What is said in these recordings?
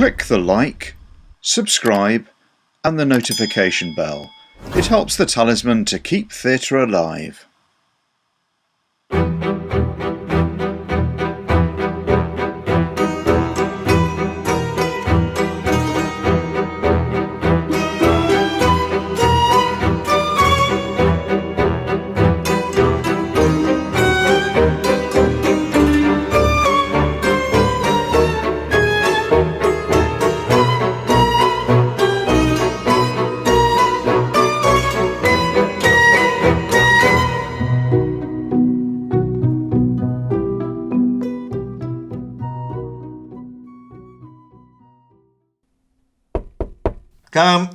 Click the like, subscribe and the notification bell. It helps the Talisman to keep theatre alive. Come.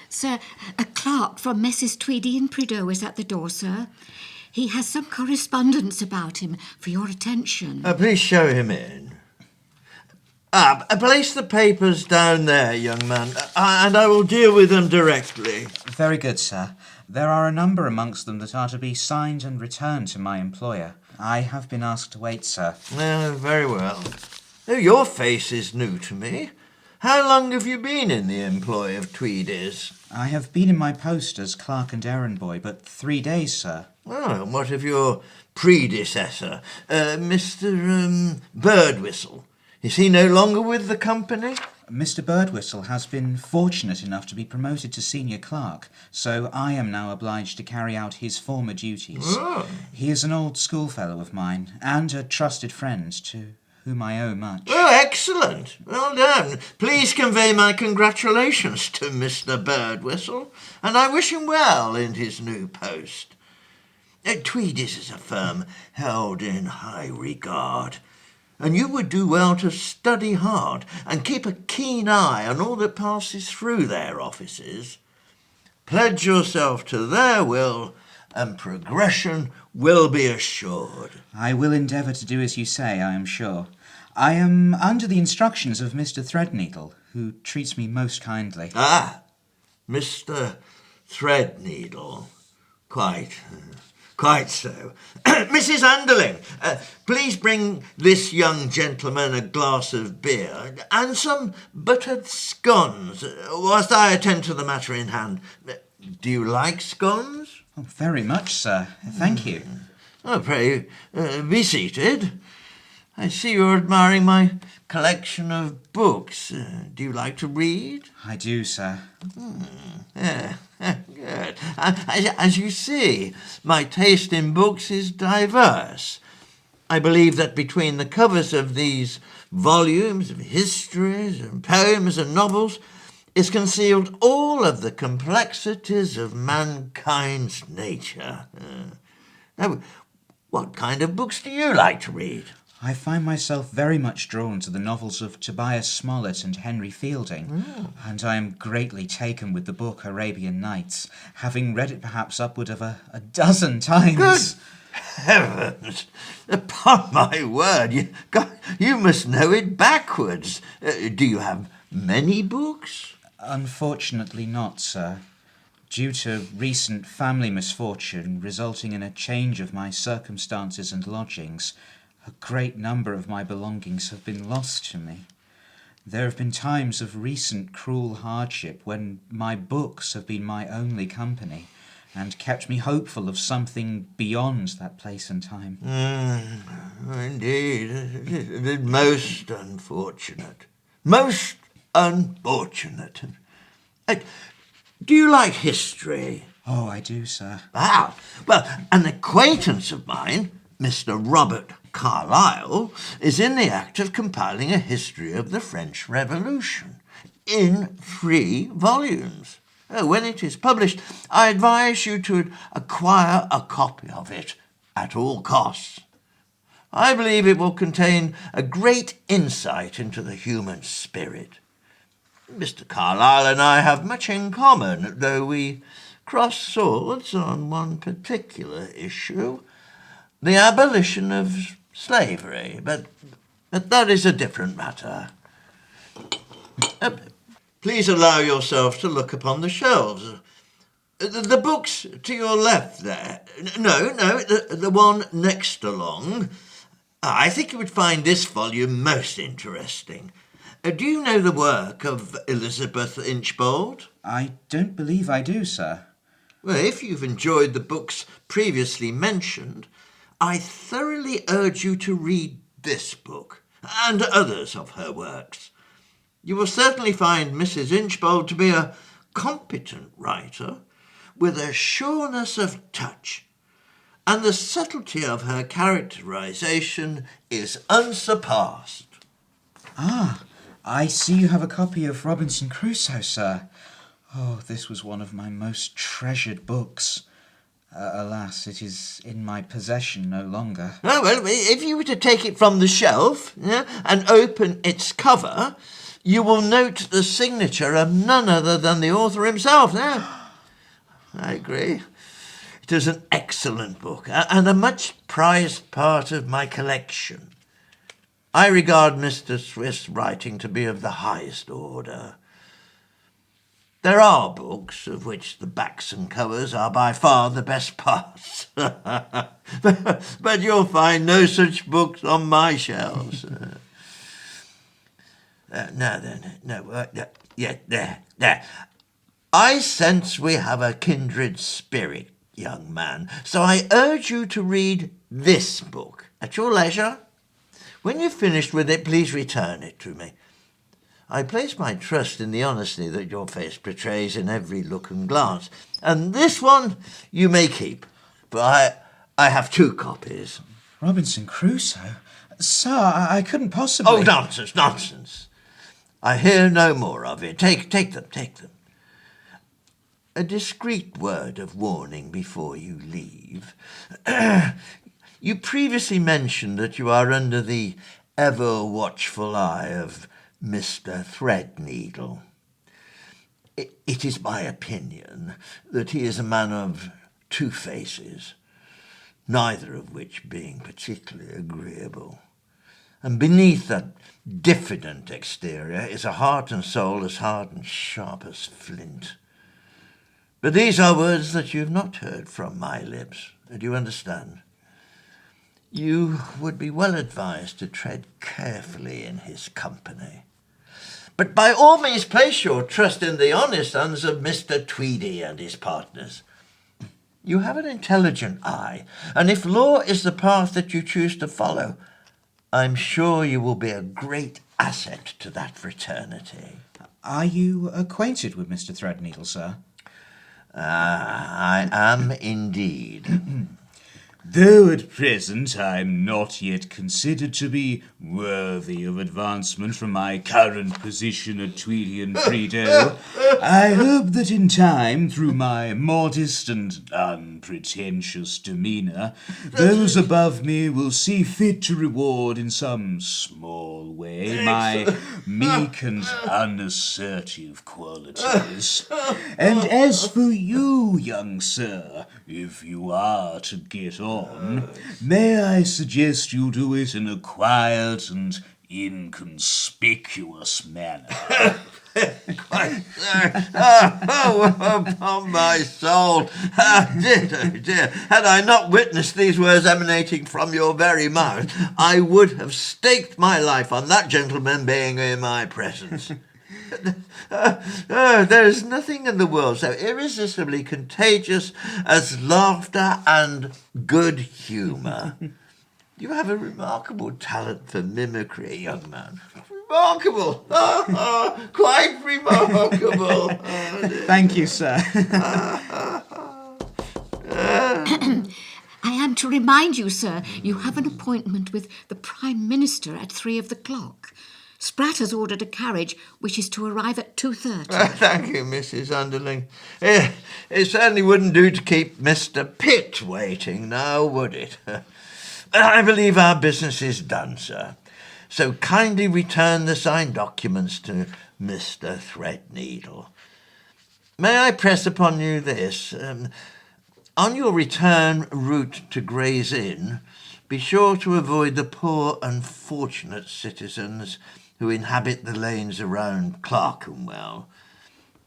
Sir, a clerk from Messrs. Tweedy and Prideaux is at the door, sir. He has some correspondence about him for your attention. Please show him in. Place the papers down there, young man, and I will deal with them directly. Very good, sir. There are a number amongst them that are to be signed and returned to my employer. I have been asked to wait, sir. Very well. Oh, your face is new to me. How long have you been in the employ of Tweedys? I have been in my post as clerk and errand boy, but 3 days, sir. Oh, and what of your predecessor, Mr. Birdwhistle? Is he no longer with the company? Mr. Birdwhistle has been fortunate enough to be promoted to senior clerk, so I am now obliged to carry out his former duties. Oh. He is an old schoolfellow of mine, and a trusted friend to whom I owe much. Oh, excellent. Well done. Please convey my congratulations to Mr. Birdwhistle, and I wish him well in his new post. Tweedys is a firm held in high regard, and you would do well to study hard and keep a keen eye on all that passes through their offices. Pledge yourself to their will, and progression will be assured. I will endeavour to do as you say, I am sure. I am under the instructions of Mr. Threadneedle, who treats me most kindly. Mr. Threadneedle. Quite so. Mrs. Underling, please bring this young gentleman a glass of beer and some buttered scones, whilst I attend to the matter in hand. Do you like scones? Oh, very much, sir. Thank you. Oh, pray, be seated. I see you're admiring my collection of books. Do you like to read? I do, sir. Good. As you see, my taste in books is diverse. I believe that between the covers of these volumes of histories and poems and novels is concealed all of the complexities of mankind's nature. Now, what kind of books do you like to read? I find myself very much drawn to the novels of Tobias Smollett and Henry Fielding, and I am greatly taken with the book Arabian Nights, having read it perhaps upward of a dozen times. Good heavens! Upon my word, you must know it backwards. Do you have many books? Unfortunately not, sir. Due to recent family misfortune resulting in a change of my circumstances and lodgings, a great number of my belongings have been lost to me. There have been times of recent cruel hardship when my books have been my only company and kept me hopeful of something beyond that place and time. Indeed, it is most unfortunate. Most unfortunate. Do you like history? Oh, I do, sir. Well, an acquaintance of mine, Mr. Robert Carlyle, is in the act of compiling a history of the French Revolution in 3 volumes. When it is published, I advise you to acquire a copy of it at all costs. I believe it will contain a great insight into the human spirit. Mr. Carlyle and I have much in common, though we cross swords on one particular issue, the abolition of slavery, but that is a different matter. Please allow yourself to look upon the shelves. The books to your left there. No, the one next along. I think you would find this volume most interesting. Do you know the work of Elizabeth Inchbald? I don't believe I do, sir. Well, if you've enjoyed the books previously mentioned, I thoroughly urge you to read this book and others of her works. You will certainly find Mrs. Inchbald to be a competent writer with a sureness of touch, and the subtlety of her characterization is unsurpassed. Ah, I see you have a copy of Robinson Crusoe, sir. Oh, this was one of my most treasured books. Alas, it is in my possession no longer. Oh, well, if you were to take it from the shelf, and open its cover, you will note the signature of none other than the author himself. I agree. It is an excellent book and a much prized part of my collection. I regard Mr. Swift's writing to be of the highest order. There are books of which the backs and covers are by far the best parts. But you'll find no such books on my shelves. There. I sense we have a kindred spirit, young man, so I urge you to read this book at your leisure. When you've finished with it, please return it to me. I place my trust in the honesty that your face betrays in every look and glance, and this one you may keep, but I have 2 copies. Robinson Crusoe? Sir, I couldn't possibly... Oh, nonsense. I hear no more of it. Take them. A discreet word of warning before you leave. You previously mentioned that you are under the ever-watchful eye of Mr. Threadneedle. It is my opinion that he is a man of 2 faces, neither of which being particularly agreeable. And beneath that diffident exterior is a heart and soul as hard and sharp as flint. But these are words that you've not heard from my lips. Do you understand? You would be well advised to tread carefully in his company. But by all means place your trust in the honest sons of Mr. Tweedy and his partners. You have an intelligent eye, and if law is the path that you choose to follow, I'm sure you will be a great asset to that fraternity. Are you acquainted with Mr. Threadneedle, sir? I am indeed. Though at present I'm not yet considered to be worthy of advancement from my current position at Tweedy and Prideaux, I hope that in time, through my modest and unpretentious demeanour, those above me will see fit to reward in some small way my meek and unassertive qualities. And as for you, young sir, if you are to get on, may I suggest you do it in a quiet and inconspicuous manner. Quite, sir. Oh, upon my soul. Dear. Had I not witnessed these words emanating from your very mouth, I would have staked my life on that gentleman being in my presence. There is nothing in the world so irresistibly contagious as laughter and good humour. You have a remarkable talent for mimicry, young man. Remarkable! Quite remarkable! Thank you, sir. I am to remind you, sir, you have an appointment with the Prime Minister at 3 o'clock. Spratt has ordered a carriage which is to arrive at 2:30. Thank you, Mrs. Underling. It certainly wouldn't do to keep Mr. Pitt waiting now, would it? I believe our business is done, sir. So kindly return the signed documents to Mr. Threadneedle. May I press upon you this? On your return route to Gray's Inn, be sure to avoid the poor unfortunate citizens who inhabit the lanes around Clerkenwell,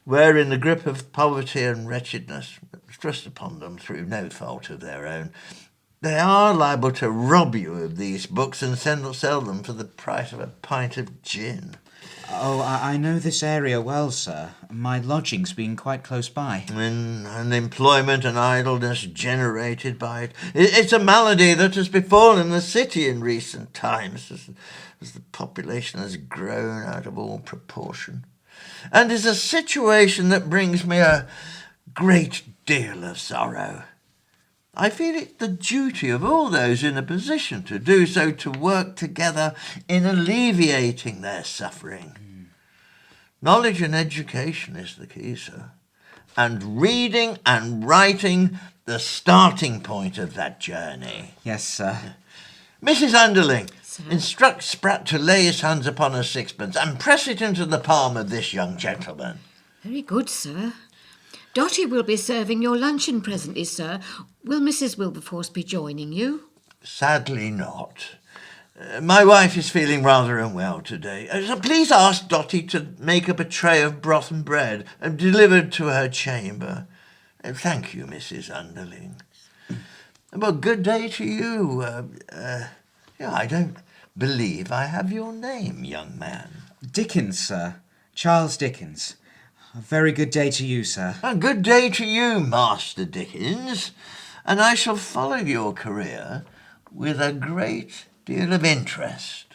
where in the grip of poverty and wretchedness, thrust upon them through no fault of their own, They are liable to rob you of these books and sell them for the price of a pint of gin. Oh, I know this area well, sir. My lodging's been quite close by. And unemployment and idleness generated by it. It's a malady that has befallen the city in recent times as the population has grown out of all proportion, and is a situation that brings me a great deal of sorrow. I feel it the duty of all those in a position to do so to work together in alleviating their suffering. Knowledge and education is the key, sir, and reading and writing the starting point of that journey. Yes, sir. Mrs. Underling, Sir? instruct Spratt to lay his hands upon a sixpence and press it into the palm of this young gentleman. Very good, sir. Dotty will be serving your luncheon presently, sir. Will Mrs. Wilberforce be joining you? Sadly not. My wife is feeling rather unwell today. So please ask Dotty to make up a tray of broth and bread and deliver it to her chamber. Thank you, Mrs. Underling. Well, good day to you. I don't believe I have your name, young man. Dickens, sir. Charles Dickens. A very good day to you, sir. A good day to you, Master Dickens, and I shall follow your career with a great deal of interest.